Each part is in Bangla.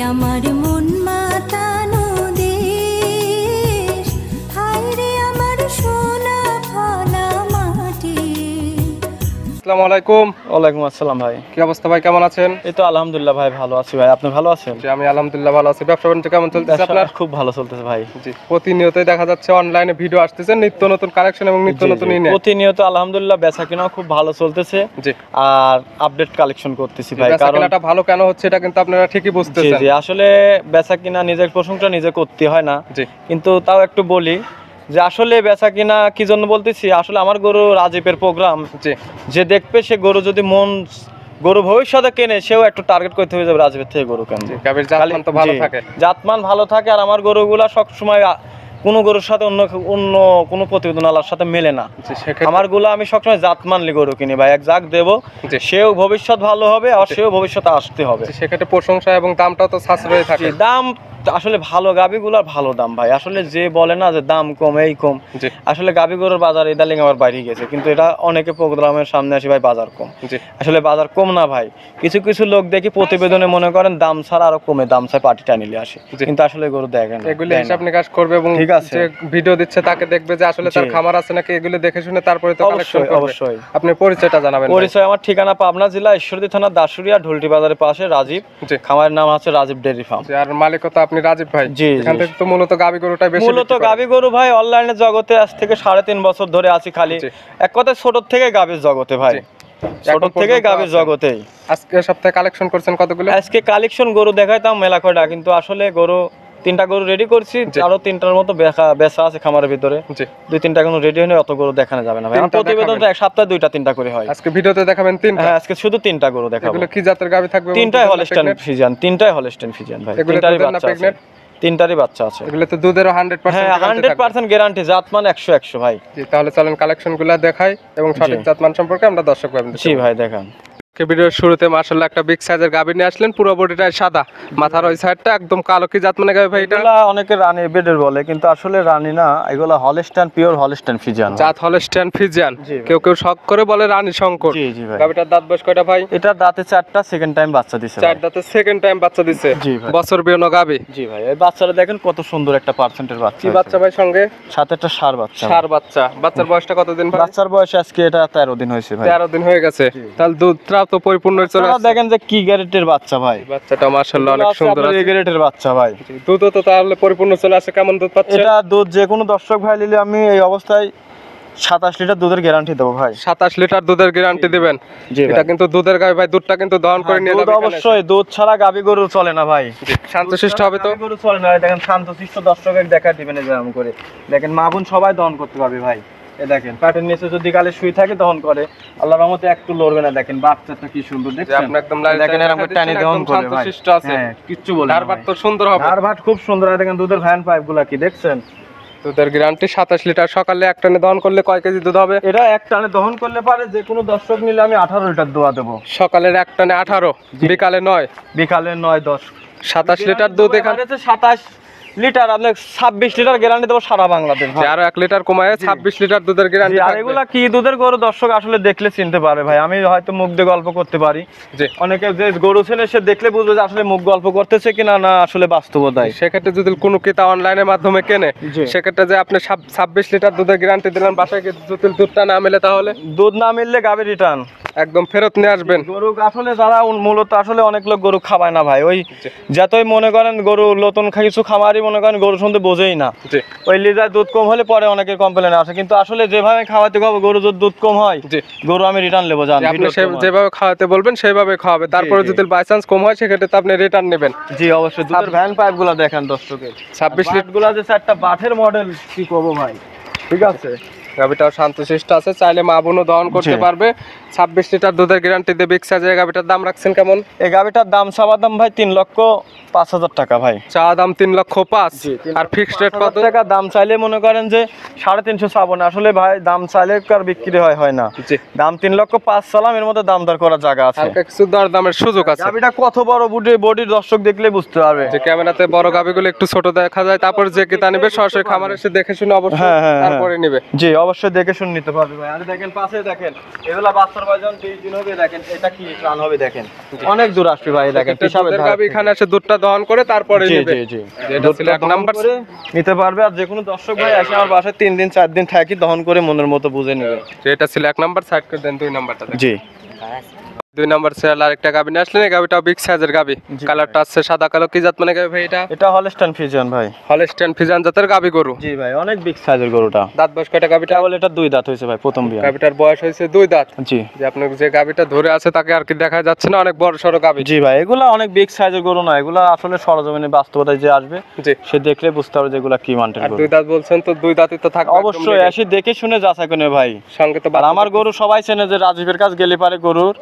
আমার মন মাতানো দেশ, হায় রে আমার সোনা ফলা মাটি। আসসালামু আলাইকুম। ওয়ালাইকুম আসসালাম ভাই। কি অবস্থা ভাই, কেমন আছেন? এই তো আলহামদুলিল্লাহ ভাই, ভালো আছি ভাই। আপনি ভালো আছেন? জি আমি আলহামদুলিল্লাহ ভালো আছি। ব্যবসা বাণিজ্য কেমন চলতেছে আপনার? খুব ভালো চলতেছে ভাই। জি প্রতিনিয়তই দেখা যাচ্ছে অনলাইনে ভিডিও আসতেছে, নিত্য নতুন কালেকশন এবং নিত্য নতুন ইনে প্রতিনিয়ত আলহামদুলিল্লাহ বেচা কিনাও খুব ভালো চলতেছে। জি আর আপডেট কালেকশন করতেছি ভাই। বেচা কেনাটা ভালো কেন হচ্ছে এটা কিন্তু আপনারা ঠিকই বুঝতেছেন। জি আসলে বেচা কিনা নিজের প্রশংসা নিজে করতে হয় না, জি কিন্তু তাও একটু বলি যে আসলে বেচা কিনা কি জন্য বলতেছি, আসলে আমার গরু রাজীবের প্রোগ্রাম, জি যে দেখবে সে গরু যদি গরু ভবিষ্যতে কেনে, সেও একটু টার্গেট করতে হয়ে যাবে রাজীবের থেকে গরু কেন। গাভীর জাতমান তো ভালো থাকে, জাতমান ভালো থাকে। আর আমার গরুগুলা সবসময় কোনো গরুর সাথে অন্য কোনো প্রতিবেদন আলার সাথে মেলে না। আমার গুলা আমি সবসময় জাত মানলি গরু কিনি ভাই, এক জাত দেবো, সেও ভবিষ্যৎ ভালো হবে আর সেও ভবিষ্যতে আসতে হবে। সেক্ষেত্রে প্রশংসা এবং দামটাও তো সাশ্রয় থাকে। দাম আসলে ভালো গাভীগুলার ভালো দাম ভাই। আসলে যে বলে না যে দাম কম এই কম, আসলে গাভী গরুর বাজার ইদালিং আবার বাইরে গেছে, কিন্তু এটা অনেকে প্রোগ্রামের সামনে আসি ভাই বাজার কম। আসলে বাজার কম না ভাই, কিছু কিছু লোক দেখি প্রতিবেদনে মনে করেন দাম ছাড়া আরো কমে, দাম ছাড়া পার্টিটা নিলে আসে, কিন্তু আসলে গরু দেখেন এগুলো হিসাব নিকাশ করবে এবং ঠিক আছে যে ভিডিও দিচ্ছে তাকে দেখবে যে আসলে তার খামার আছে নাকি, এগুলো দেখে শুনে তারপরে তো কালেকশন করবে। অবশ্যই আপনি পরিচয়টা জানাবেন। পরিচয় আমার ঠিকানা পাবনা জেলা ঈশ্বরদী থানা দাসুরিয়া ঢুলটি বাজারের পাশে রাজীব। খামারের নাম আছে রাজীব ডেয়ারি ফার্ম। আর মালিকতা আপনি রাজীব ভাই। জি এখান থেকে তো মূলত গাভী গরুটাই বেশি। মূলত গাভী গরু ভাই অনলাইনের জগতে আজ থেকে 3.5 বছর ধরে আছি খালি। এক কথায় ছোট থেকে গাভীর জগতে ভাই, ছোট থেকে গাভীর জগতেই। আজকে সপ্তাহে কালেকশন করছেন কতগুলো? আজকে কালেকশন গরু দেখাইতাম মেলা কয়টা, কিন্তু আসলে গরু 3টা গরু রেডি করছি, আরো 3টার মতো বেচা আছে খামারের ভিতরে। 2-3টা এখনো রেডি হয়নি, অত গরু দেখানো যাবে না ভাই। প্রতিবেদন তো এক সপ্তাহে 2-3টা করে হয়। আজকে ভিডিওতে দেখাবেন 3টা? হ্যাঁ আজকে শুধু 3টা গরু দেখাবো। এগুলো কি জাতের গাভী থাকবে? 3টাই হলস্টাইন ফ্রিজিয়ান। 3টাই হলস্টাইন ফ্রিজিয়ান ভাই। 3টারই বাচ্চা আছে, 3টারই বাচ্চা আছে। এগুলো তো দুধেরও 100% হ্যাঁ 100% গ্যারান্টি, জাতমান 100 ভাই। জি তাহলে চলেন কালেকশনগুলো দেখাই এবং সঠিক জাতমান সম্পর্কে আমরা দর্শক ভাই। জি ভাই দেখান। ভিডিওর শুরুতে মাশাআল্লাহ একটা বিগ সাইজের গাভী নিয়ে আসলেন, পুরো বডিটা সাদা, মাথার ওই সাইডটা একদম কালো। কি জাত মানে গাভী ভাই এটা? এগুলা অনেকে রানী বেডের বলে, কিন্তু আসলে রানী না, এগুলা হলস্টাইন, পিওর হলস্টাইন ফ্রিজিয়ান জাত, হলস্টাইন ফ্রিজিয়ান। কেউ কেউ শখ করে বলে রানী শঙ্কর। জি জি ভাই। গাভীটার দাঁত বয়স কয়টা ভাই? এটা দাঁতে 4টা, সেকেন্ড টাইম বাচ্চা দিছে। 4 দাঁতে সেকেন্ড টাইম বাচ্চা দিছে। জি ভাই। বছর বিয়ানো গাভী। জি ভাই। এই বাচ্চাটা দেখেন কত সুন্দর একটা পার্সেন্টের বাচ্চা। কি বাচ্চা ভাই সঙ্গে? সাথে একটা ষাঁড় বাচ্চা। ষাঁড় বাচ্চা। বাচ্চার বয়সটা কতদিন ভাই? বাচ্চার বয়স আজকে এটা 13 দিন হয়েছে ভাই। 13 দিন হয়ে গেছে, তাহলে দুধটা তো পরিপূর্ণ চলে আসছে। দেখেন যে কি গ্যারেটের বাচ্চা ভাই। বাচ্চাটা মাশাআল্লাহ অনেক সুন্দর আছে। এই গ্যারেটের বাচ্চা ভাই। দুধ তো তাহলে পরিপূর্ণ চলে আসে। কেমন দুধ পাচ্ছে এটা? দুধ যে কোনো দর্শক ভাই নিলে আমি এই অবস্থায় 27 লিটার দুধের গ্যারান্টি দেবো ভাই। 27 লিটার দুধের গ্যারান্টি দিবেন? এটা কিন্তু দুধের গাভী ভাই, দুধটা কিন্তু দহন করে নিয়ে যাবে। অবশ্যই দুধ ছাড়া গাভী গরু চলে না ভাই। শান্তশিষ্ট হবে তো গরু চলে না। দেখেন শান্তশিষ্ট দর্শকের দেখা দিবেন যেমন করে। দেখেন মা বোন সবাই দহন করতে পারবে ভাই। এই দেখেন পাটের নিচে যদি গালে শুই থাকে দহন করে, আল্লাহর রহমতে একটু লড়বে না। দেখেন বাচ্চাটা কি সুন্দর দেখছেন, আপনি একদম লাইট দেখেন এরকম টানি দহন করে ভাই। শান্তশিষ্ট আছে, হ্যাঁ কিচ্ছু বলে না। ধারবাট তো সুন্দর হবে। ধারবাট খুব সুন্দর। দেখেন দুধের ভ্যান পাইপগুলা কি দেখছেন। দুধের গ্যারান্টি 27 লিটার। সকালে এক টানে দহন করলে কয় কেজি দুধ হবে? এটা এক টানে দহন করলে পারে যে কোনো দর্শক নিলে আমি 18 লিটার দোয়া দেবো। সকালের এক টানে 18, বিকালে 9, বিকালে 9, 10, 27 লিটার দুধ। এখানে 27 লিটার, আপনি 26 লিটার গ্যারান্টি দেবো সারা বাংলাদেশ। আরো 1 লিটার কমায় 26 লিটার দুধের গ্যারান্টি। আর এগুলা কি দুধের গরু দর্শক আসলে দেখলে চিনতে পারে ভাই। আমি হয়তো মুখ দিয়ে গল্প করতে পারি, অনেকে যে গরু ছেলে সে দেখলে বুঝবে যে আসলে মুখ গল্প করতেছে কিনা না আসলে বাস্তবতায়। সেক্ষেত্রে যদি কোনো ক্রেতা অনলাইনের মাধ্যমে কেনে, সেক্ষেত্রে যে আপনি 26 লিটার দুধের গ্যারান্টি দিলেন, বাসায় যদি দুধটা না মেলে তাহলে? দুধ না মিললে গাভী রিটার্ন একদম ফেরত নিয়ে আসবেন। গরু আসলে যারা মূলত আসলে অনেক লোক গরু খাবায় না ভাই, ওই যতই মনে করেন গরু নতুন কিছু খামারই মনে করেন গরু শুনতে বোঝেই না। ওই লিটার দুধ কম হলে পরে অনেকের কমপ্লেন আসে, কিন্তু আসলে যেভাবে খাওয়াতে খাবো গরু যদি দুধ কম হয় গরু আমি রিটার্ন নেবো। আপনি যেভাবে খাওয়াতে বলবেন সেইভাবে খাওয়াবে, তারপরে যদি বাই চান্স কম হয় সেক্ষেত্রে তো আপনি রিটার্ন নেবেন। জি অবশ্যই। দুধের ভ্যান পাইপ গুলা দেখেন দর্শকের, 26 লিটার গুলা যে 4টা বাটের মডেল, কি করবো ভাই। ঠিক আছে, গাভীটাও শান্তশিষ্ট আছে, চাইলে মা বোনও দহন করতে পারবে। 26 লিটার দুধের গ্যারান্টি দিয়ে বিগ সাইজের গাভীটার দাম রাখছেন কেমন? এই গাভীটার দাম চাওয়া দাম ভাই 3,05,000 টাকা ভাই। চাওয়া দাম 3,05,000। আর ফিক্সড রেট কত টাকা? দাম চাইলে মনে করেন যে 350 চাবো না আসলে ভাই, দাম চাইলে আর বিক্রি হয় না। দাম 3,05,000 চালাম, এর মধ্যে দাম দর করার জায়গা আছে, হালকা কিছু দর দামের সুযোগ আছে। গাভীটা কত বড় বডির দর্শক দেখলে বুঝতে পারবে। যে ক্যামেরাতে বড় গাভীগুলো একটু ছোট দেখা যায়, তারপর যে কিতা নেবে সরাসরি খামারে এসে দেখে শুনে অবশ্যই তারপরে নেবে। জি অবশ্যই দেখে শুনে নিতে পারবে ভাই। আর দেখেন পাশে দেখেন এগুলা বাচ্চার বয়স 20 দিন হবে, দেখেন এটা কি রান হবে দেখেন, অনেক দূর আসবে ভাই। দেখেন পিছাবে গাবি এখানে এসে দুধটা দহন করে তারপরে জি নেবে। জি জি এটা ছিল এক নাম্বার করে নিতে পারবে। আর যে কোনো দর্শক ভাই এসে আমার বাসায় 3 দিন 4 দিন থাকি দহন করে মনের মতো বুঝে নেবে। এটা ছিল এক নাম্বার, সাইড করে দেন 2 নাম্বারটা। জি 2 নাম্বার সেল আরেকটা গাবি নিয়ে আসলেন। এই গাবিটাও বিগ সাইজের গাবি, কালারটা আছে সাদা কালো। কি জাত মানে গাবি ভাই এটা? এটা হলস্টাইন ফ্রিজিয়ান ভাই। হলস্টাইন ফ্রিজিয়ান জাতের গাবি গরু। জি ভাই অনেক বিগ সাইজের গরুটা। দাঁত বয়স কয়টা গাবিটা? কেবল এটা 2 দাঁত হয়েছে ভাই, প্রথম বিয়ান। গাবিটার বয়স হয়েছে 2 দাঁত। জি যে আপনার যে গাবিটা ধরে আছে তাকে আর কি দেখা যাচ্ছে না, অনেক বড় সরো গাবি। জি ভাই এগুলা অনেক বিগ সাইজের গরু না, এগুলা আসলে সরজমিনে বাস্তবতায় যে আসবে জি সে দেখলে বুঝতে পারবে যে এগুলা কি মানের আর গরু। 2 দাঁত বলছেন তো 2 দাঁতই তো থাকবে অবশ্যই এসে দেখে শুনে যাচাই করে নেবে ভাই। সঙ্গে তো আর আমার গরু সবাই চেনে যে রাজীবের কাছে গেলে পারে গরুর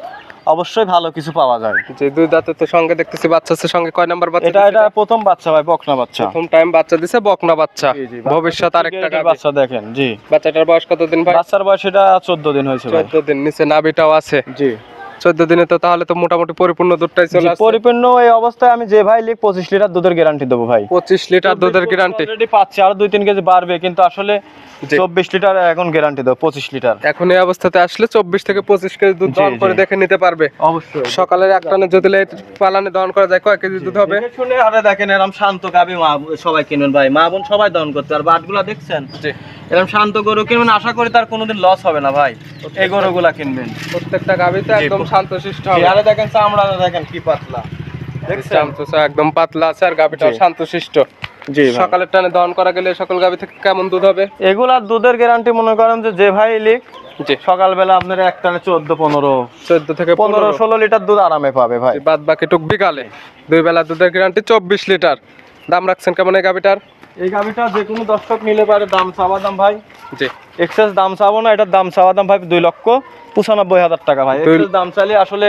অবশ্যই ভালো কিছু পাওয়া যায়। যে 2 দাঁতে তো সঙ্গে দেখতেছি বাচ্চা আছে। সঙ্গে কয় নাম্বার বাচ্চা? এটা প্রথম বাচ্চা ভাই, বকনা বাচ্চা। প্রথম টাইম বাচ্চা দিছে, বকনা বাচ্চা। জি, জি, ভবিষ্যৎ আরেকটা গাবি। বাচ্চা দেখেন। জি বাচ্চাটার বয়স কতদিন ভাই? বাচ্চার বয়স এটা 14 দিন হয়েছে ভাই। 14 দিন। নিচে নাভিটাও আছে। জি 14 দিনে তো তাহলে তো মোটামুটি পরিপূর্ণ দুধটাই চলে আসছে। পরিপূর্ণ এই অবস্থায় আমি যে ভাই লিখ 25 লিটার দুধের গ্যারান্টি দেবো ভাই। 25 লিটার দুধের গ্যারান্টি অলরেডি পাচ্ছে, আর 2-3 কেজি বাড়বে, কিন্তু আসলে 24 লিটার এখন গ্যারান্টি দেবো। 25 লিটার এখন এই অবস্থাতে আসলে 24 থেকে 25 কেজি দুধ দহন করে দেখে নিতে পারবে। অবশ্যই সকালের এক টানে যদি লেট পালানে দহন করা যায় কয় কেজি দুধ হবে? দেখে শুনে। আরে দেখেন এরকম শান্ত গাবি মা সবাই কিনবেন ভাই, মা বোন সবাই দহন করতে। আর বাটগুলা দেখছেন, জি এরকম শান্ত গরু কিনবেন, আশা করি তার কোনোদিন লস হবে না ভাই। এই গরুগুলা কিনবেন, প্রত্যেকটা গাবিতে একদম শান্তশিষ্ট হবে। আরে দেখেন চামড়া দেখেন কি পাতলা, দেখছেন চামচা একদম পাতলা আছে আর গাবিটাও শান্তশিষ্ট। জি ভাই। সকালের টানে দহন করা গেলে সকল গাবি থেকে কেমন দুধ হবে? এগুলার দুধের গ্যারান্টি মনে করেন যে ভাই লিখ জি সকালবেলা আপনার এক টানে 14 থেকে 15 লিটার দুধ আরামে পাবে ভাই। বাদ বাকি টুক বিকালে 2 বেলা দুধের গ্যারান্টি 24 লিটার। দাম রাখছেন কেমন এই গাবিটার? এই গাবিটা যে কোনো দর্শক নিলে পারে, দাম চাওয়া দাম ভাই জি এক্সেস দাম চাবো না, এটার দাম চাওয়া দাম ভাই 2,95,000 টাকা ভাই। এক্সেস দাম চাইলে আসলে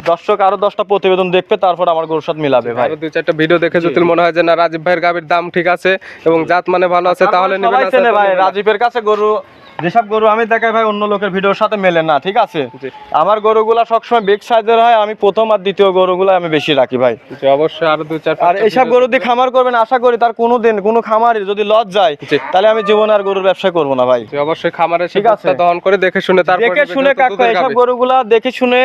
দর্শক আরো 10টা প্রতিবেদন দেখবে, তারপর আমার গরুর সাথে মিলাবে ভাই। আরো 2-4টা ভিডিও দেখে যদি মনে হয় যে না রাজীব ভাইয়ের গাবির দাম ঠিক আছে এবং জাত মানে ভালো আছে তাহলে নেবেন। সবাই চেনে ভাই রাজীবের কাছে গরু, যেসব গরু আমি দেখাই ভাই অন্য লোকের ভিডিওর সাথে মেলে না, ঠিক আছে? আমার গরুগুলা সবসময় বিগ সাইজের হয়, আমি প্রথম আর দ্বিতীয় গরুগুলা আমি বেশি রাখি ভাই। অবশ্যই আরো 2-4 আর এইসব গরু দিয়ে খামার করবেন, আশা করি তার কোনোদিন কোনো খামারে যদি লস যায় তাহলে আমি জীবনে আর গরুর ব্যবসা করবো না ভাই। অবশ্যই খামারে ঠিক আছে দহন করে দেখে শুনে তারপর দেখে শুনে কাকা এইসব গরুগুলা দেখে শুনে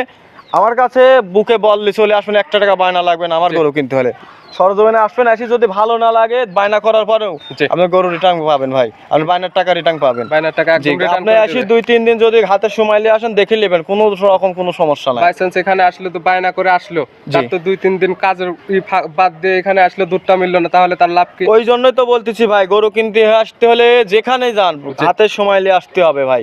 আমার কাছে বুকে বললে চলে আসবেন, 1 টাকা বায়না লাগবে না আমার গরু কিনতে হলে। সরজমিনে আসবেন, আসি যদি ভালো না লাগে বায়না করার পরেও আপনি গরু রিটার্ন পাবেন ভাই, আপনি বায়নার টাকা রিটার্ন পাবেন। বায়নার টাকা একদম রিটার্ন আপনি আসি 2-3 দিন যদি হাতে সময় নিয়ে আসেন দেখে নেবেন, কোনো রকম কোনো সমস্যা নাই। লাইসেন্স এখানে আসলে তো বায়না করে আসলো, তার তো 2-3 দিন কাজের বাদ দিয়ে এখানে আসলে দুধটা মিললো না, তাহলে তার লাভ কি? ওই জন্যই তো বলতেছি ভাই, গরু কিনতে আসতে হলে যেখানে যান হাতের সময় নিয়ে আসতে হবে ভাই।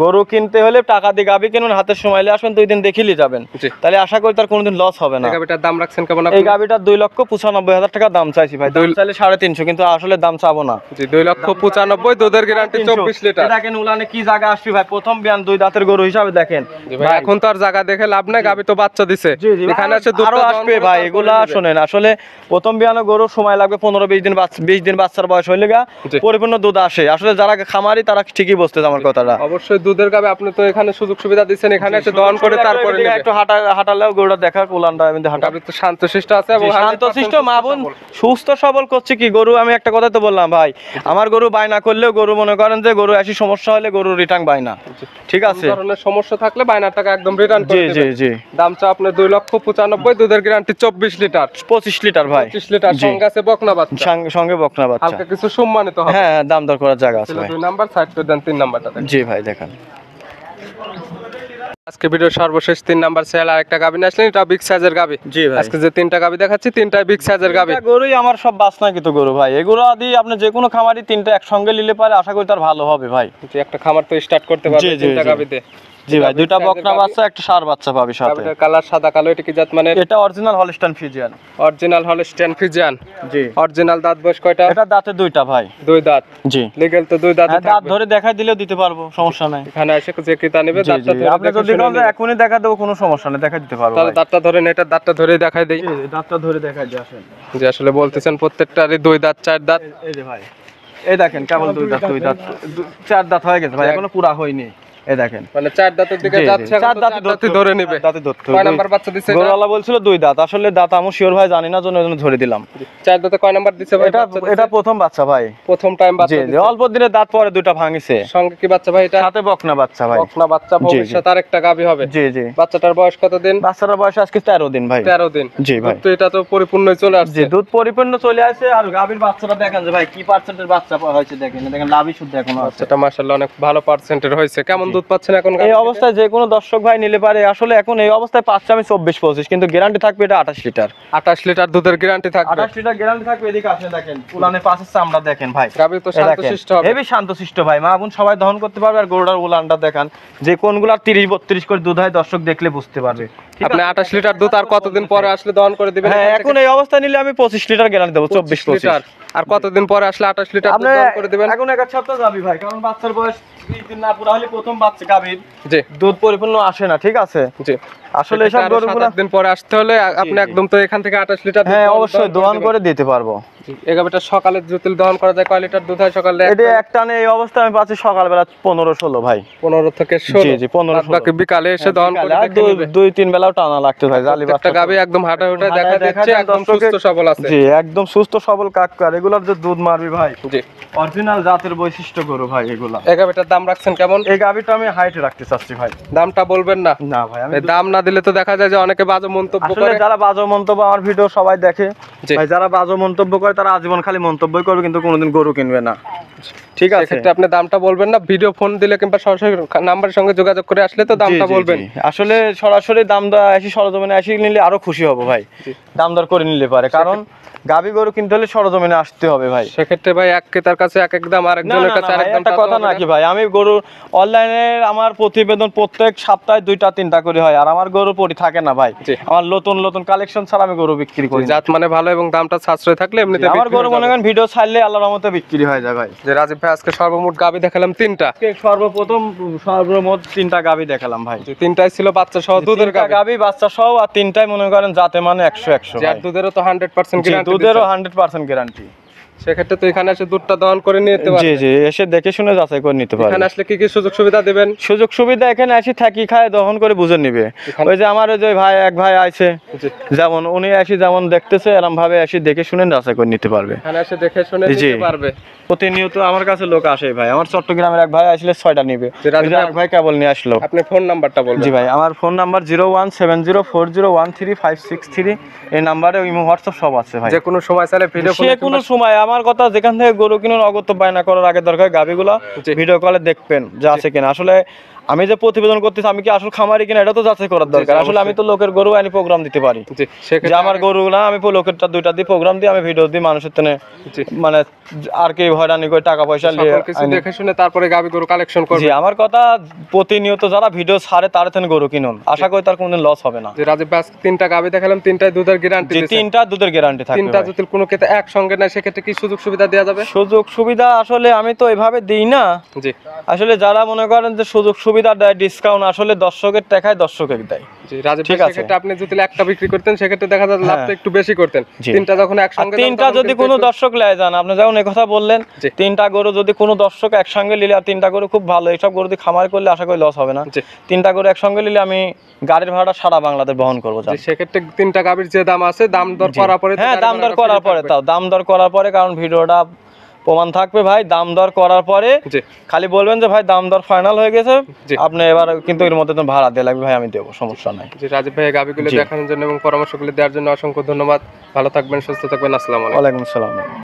গরু কিনতে হলে টাকা দিয়ে গাবি কিনুন, হাতের সময় নিয়ে আসবেন, 2 দিন দেখিলে যাবেন, তাহলে আশা করি তার কোনোদিন লস হবে না। এই গাবিটার দাম রাখছেন কেমন আপনি? এই গাবিটার 2,95,000 টাকা দাম চাইছি ভাই, দাম চাইলে 350, কিন্তু আসলে দাম চাবো না। জি 2,95,000 দুধের গ্যারান্টি 24 লিটার। দেখেন উলানে কি জায়গা আসবে ভাই, প্রথম বিয়ান 2 দাঁতের গরু হিসাবে দেখেন ভাই। এখন তো আর জায়গা দেখে লাভ নাই, গাবি তো বাচ্চা দিছে, এখানে আছে দুধ আরো আসবে ভাই। এগুলা শুনেন, আসলে প্রথম বিয়ানো গরু সময় লাগবে 15-20 দিন, 20 দিন বাচ্চার বয়স হইলে গা পরিপূর্ণ দুধ আসে। আসলে যারা খামারি তারা ঠিকই বুঝতেছে আমার কথাটা। অবশ্যই দুধের গাবি আপনি তো এখানে সুযোগ সুবিধা দিচ্ছেন, এখানে এসে দহন করে তারপরে নেবে। একটু হাঁটালেও গরুটা দেখা কোলানটা আমি হাঁটা গাবি তো শান্তশিষ্ট আছে এবং শান্তশিষ্ট মা বোন সুস্থ সবল করছে কি গরু। আমি একটা কথা তো বললাম ভাই, আমার গরু বায়না করলেও গরু মনে করেন যে গরু আসি সমস্যা হলে গরু রিটার্ন বায়না, ঠিক আছে? ধরনের সমস্যা থাকলে বায়নার টাকা একদম রিটার্ন করে জি জি দেবেন। জি দাম চা আপনার 2,95,000, দুধের গ্যারান্টি 24 লিটার। 25 লিটার ভাই, 25 লিটার সঙ্গে আছে বকনা বাচ্চা, সঙ্গে বকনা বাচ্চা, হালকা কিছু সম্মানিত হবে। হ্যাঁ দাম দর করার জায়গা আছে ভাই। 2 নাম্বার সাইড করে দেন, 3 নাম্বারটা দেন। জি ভাই দেখেন আজকে ভিডিওর সর্বশেষ 3 নাম্বার সেল আর একটা গাবি আসলেন, এটা বিগ সাইজের গাবি। জি ভাই আজকে যে 3টা গাবি দেখাচ্ছি 3টাই বিগ সাইজের গাবি। গরুই আমার সব বাসনাকৃত গরু ভাই। এগুলো দিয়ে আপনি যে কোনো খামারি 3টা একসঙ্গে নিলে পারে, আশা করি তার ভালো হবে ভাই। যে একটা খামার তো স্টার্ট করতে পারবে 3টা গাবিতে। জি ভাই, 2টা বকনা বাচ্চা একটা ষাঁড় বাচ্চা পাবে সাথে। গাবিটার কালার সাদা কালো, এটা কি জাত মানে? এটা original Holstein Friesian. Original Holstein Friesian. জি অরিজিনাল দাঁত বয়স কয়টা? এটা দাঁতে 2টা ভাই। 2 দাঁত। জি লিগ্যাল তো 2 দাঁত। হ্যাঁ দাঁত ধরে দেখাই দিলেও দিতে পারবো, সমস্যা নাই। এখানে এসে যে ক্রেতা নেবে দাঁতটা ধরে আপনি যদি কোন এখনই দেখা দেবো কোনো সমস্যা নেই, দেখা দিতে পারবো। তাহলে দাঁতটা ধরে এটা দাঁতটা ধরে দেখাই দেই। দাঁতটা ধরে দেখাই দিয়ে আসেন। যে আসলে বলতেছেন প্রত্যেকটারই 2 দাঁত 4 দাঁত। এই যে ভাই এই দেখেন কেবল 2 দাঁত 4 দাঁত হয়ে গেছে ভাই, এখনো পুরা হয়নি। এই দেখেন মানে 4 দাঁতের দিকে যাচ্ছে, চার দাঁত ধরে নেবে। কয় নাম্বার বাচ্চা দিছে? গরুওয়ালা বলছিল 2 দাঁত, আসলে দাঁত আমি শিওর ভাই জানি না, জন্য ধরে দিলাম। 4 দাঁতে কয় নাম্বার দিছে ভাই? এটা প্রথম বাচ্চা ভাই, প্রথম টাইম বাচ্চা জি অল্প দিনের দাঁত, পরে 2টা ভাঙিছে। সঙ্গে কি বাচ্চা ভাই? এটা সাথে বকনা বাচ্চা ভাই, বকনা বাচ্চা, ভবিষ্যৎ আরেকটা গাবি হবে। জি জি। বাচ্চাটার বয়স কত দিন? বাচ্চাটার বয়স আজকে 13 দিন ভাই। 13 দিন, জি ভাই। তো এটা তো পরিপূর্ণই চলে আসছে। জি দুধ পরিপূর্ণ চলে আসে। আর গাভীর বাচ্চাটা দেখেন যে ভাই কি পার্সেন্টের বাচ্চা হয়েছে, দেখেন দেখেন লাভই শুদ্ধ এখনো আছে। বাচ্চাটা মাশাআল্লাহ অনেক ভালো পার্সেন্টের হয়েছে। কেমন দুধ পাচ্ছেন এখন? এই অবস্থায় যে কোনো দর্শক ভাই নিলে পারে। আসলে এখন এই অবস্থায় পাচ্ছি আমি 24-25, কিন্তু গ্যারান্টি থাকবে এটা 28 লিটার। 28 লিটার দুধের গ্যারান্টি থাকবে। 28 লিটার গ্যারান্টি থাকবে। এদিকে আসেন দেখেন উলানে পাশের চামড়া দেখেন ভাই, গাবি তো শান্তশিষ্ট হবে, হেভি শান্তশিষ্ট ভাই, মা বোন সবাই দহন করতে পারবে। আর গরুটার উলানটা দেখেন যে কোনগুলা 30-32 করে দুধ হয়, দর্শক দেখলে বুঝতে পারবে। আপনি 28 লিটার দুধ আর কতদিন পরে আসলে দহন করে দিবেন? হ্যাঁ এখন এই অবস্থায় নিলে আমি 25 লিটার গ্যারান্টি দেবো। 24-25 লিটার। আর কতদিন পরে আসলে 28 লিটার দুধ আপনি দহন করে দিবেন? এখন 1 সপ্তাহ যাবি ভাই, কারণ বাচ্চার বয়স 2 দিন না পুরা হলে প্রথম বাচ্চা গাভীর জি দুধ পরিপূর্ণ আসে না, ঠিক আছে। জি আসলে এসব গরুগুলো 7 দিন পরে আসতে হলে আপনি একদম তো এখান থেকে 28 লিটার দুধ হ্যাঁ অবশ্যই দহন করে দিতে পারবো। এই গাবিটা সকালে জুতিল দহন করা যায় কয় লিটার দুধ হয় সকালে? এটা এক টানে এই অবস্থায় আমি পাচ্ছি সকালবেলা 15-16 ভাই। 15 থেকে 16। জি জি 15-16। বাকি বিকালে এসে দহন করে দেখে নেবে। 2-3 বেলাও টানা লাগতে ভাই। জালি একটা গাবি একদম হাঁটা উঠে দেখা যাচ্ছে একদম সুস্থ সবল আছে। জি একদম সুস্থ সবল কাককার। এগুলার যে দুধ মারবি ভাই, জি অরিজিনাল জাতের বৈশিষ্ট্য গরু ভাই এগুলা। এই গাবিটার দাম রাখছেন কেমন? এই গাবিটা আমি হাইটে রাখতে চাচ্ছি ভাই। দামটা বলবেন না? না ভাই আমি দাম না দিলে তো দেখা যায় যে অনেকে বাজে মন্তব্য আসলে করে। যারা বাজে মন্তব্য আমার ভিডিও সবাই দেখে জি। ভাই, যারা বাজে মন্তব্য করে তারা আজীবন খালি মন্তব্যই করবে, কিন্তু কোনোদিন গরু কিনবে না, ঠিক আছে। সেক্ষেত্রে আপনি দামটা বলবেন না, ভিডিও ফোন দিলে কিংবা সরাসরি নাম্বারের সঙ্গে যোগাযোগ করে আসলে তো দামটা বলবেন। আসলে সরাসরি দামটা আসি সরজমিনে আসি নিলে আরো খুশি হব ভাই, দাম দর করে নিলে পারে। কারণ গাবি গরু কিনতে হলে সরজমিনে আসতে হবে ভাই। সেক্ষেত্রে ভাই এক ক্রেতার কাছে এক এক দাম, আরেকজনের কাছে আরেক দাম। একটা কথা নাকি ভাই, আমি গরু অনলাইনে আমার প্রতিবেদন প্রত্যেক সপ্তাহে 2-3টা করে হয়, আর আমার গরু পড়ি থাকে না ভাই। আমার নতুন নতুন কালেকশন ছাড়া আমি গরু বিক্রি করি। জাত মানে ভালো এবং দামটা সাশ্রয় থাকলে এমনিতে আমার গরু মনে করেন ভিডিও ছাড়লে আল্লাহর রহমতে বিক্রি হয়ে যায় ভাই। যে রাজীব ভাই আজকে সর্বমোট গাবি দেখালাম 3টা। সর্বমোট 3টা গাবি দেখালাম ভাই। 3টাই ছিল বাচ্চা সহ দুধের গাবি বাচ্চা সহ, আর 3টাই মনে করেন যাতে মানে 100-100 যার দুধেরও তো 100% গ্যারান্টি। দুধেরও 100% গ্যারান্টি। সেক্ষেত্রে তো এখানে এসে দুধটা দহন করে নিতে পারবে। জি জি এসে দেখে শুনে যাচাই করে নিতে পারবে। এখানে আসলে কি কি সুযোগ সুবিধা দিবেন? সুযোগ সুবিধা এখানে আসি থাকি খায় দহন করে বুঝে নিবে। ওই যে আমার ওই যে ভাই এক ভাই আছে, যেমন উনি আসি যেমন দেখতেছে এরকম ভাবে আসি দেখে শুনে যাচাই করে নিতে পারবে। এখানে এসে দেখে শুনে নিতে পারবে। প্রতিনিয়ত আমার কাছে লোক আসে ভাই। আমার চট্টগ্রামের এক ভাই আসলে 6টা নিবে, এক ভাই কেবল নিয়ে আসলো। আপনি ফোন নাম্বারটা বলবেন? জি ভাই আমার ফোন নাম্বার 01704013563। এই নাম্বারে ইমো হোয়াটসঅ্যাপ সব আছে ভাই। যে কোনো সময় চাইলে ভিডিও কল, যে কোনো সময় আমার কথা যেখান থেকে গরু কিনুন অগত্য বায়না করার আগে দরকার গাবিগুলো ভিডিও কলে দেখবেন যে আছে কিনা। আসলে আমি যে প্রতিবেদন করতেছি আমি কি আসলে খামারি কিনা এটা তো যাচাই করার দরকার। আসলে আমি তো লোকের গরু আনি প্রোগ্রাম দিতে পারি, যে আমার গরু না আমি লোকেরটা 2টা দিয়ে প্রোগ্রাম দিয়ে আমি ভিডিও দিই মানুষের তেনে, মানে আর কি হয়রানি করে টাকা পয়সা নিয়ে কিছু দেখে শুনে তারপরে গাবি গরু কালেকশন করবে। জি আমার কথা প্রতিনিয়ত যারা ভিডিও ছাড়ে তার থেকে গরু কিনুন, আশা করি তার কোনদিন লস হবে না। যে রাজীব ভাই 3টা গাবি দেখালাম, 3টাই দুধের গ্যারান্টি দিয়েছে। 3টা দুধের গ্যারান্টি থাকবে। 3টা যদি কোনো ক্ষেত্রে একসঙ্গে না সেক্ষেত্রে কি সুযোগ সুবিধা দেওয়া যাবে? সুযোগ সুবিধা আসলে আমি তো এভাবে দিই না। জি আসলে যারা মনে করেন যে সুযোগ সুবিধা দেয় ডিসকাউন্ট, আসলে দর্শকের টাকায় দর্শকের দেয়। জি রাজীব ভাই সেক্ষেত্রে আপনি যদি একটা বিক্রি করতেন সেক্ষেত্রে দেখা যায় লাভটা একটু বেশি করতেন। 3টা যখন একসঙ্গে 3টা যদি কোনো দর্শক লয় যান, আপনি যখন এই কথা বললেন 3টা গরু যদি কোনো দর্শক একসঙ্গে নিলে, আর 3টা গরু খুব ভালো, এইসব গরু দিয়ে খামার করলে আশা করি লস হবে না। 3টা গরু একসঙ্গে নিলে আমি গাড়ির ভাড়াটা সারা বাংলাদেশ বহন করবো। সেক্ষেত্রে 3টা গাবির যে দাম আছে দাম দর করার পরে, হ্যাঁ দাম দর করার পরে, তাও দাম দর করার পরে, কারণ ভিডিওটা প্রমাণ থাকবে ভাই। দাম দর করার পরে খালি বলবেন যে ভাই দাম দর ফাইনাল হয়ে গেছে, আপনি এবার কিন্তু এর মধ্যে তো ভাড়া দিয়ে লাগবে ভাই, আমি দেবো, সমস্যা নাই। জি রাজীব ভাই গাবিগুলো দেখানোর জন্য এবং পরামর্শগুলো দেওয়ার জন্য অসংখ্য ধন্যবাদ। ভালো থাকবেন, সুস্থ থাকবেন। আসসালামু আলাইকুম। ওয়ালাইকুম আসসালাম।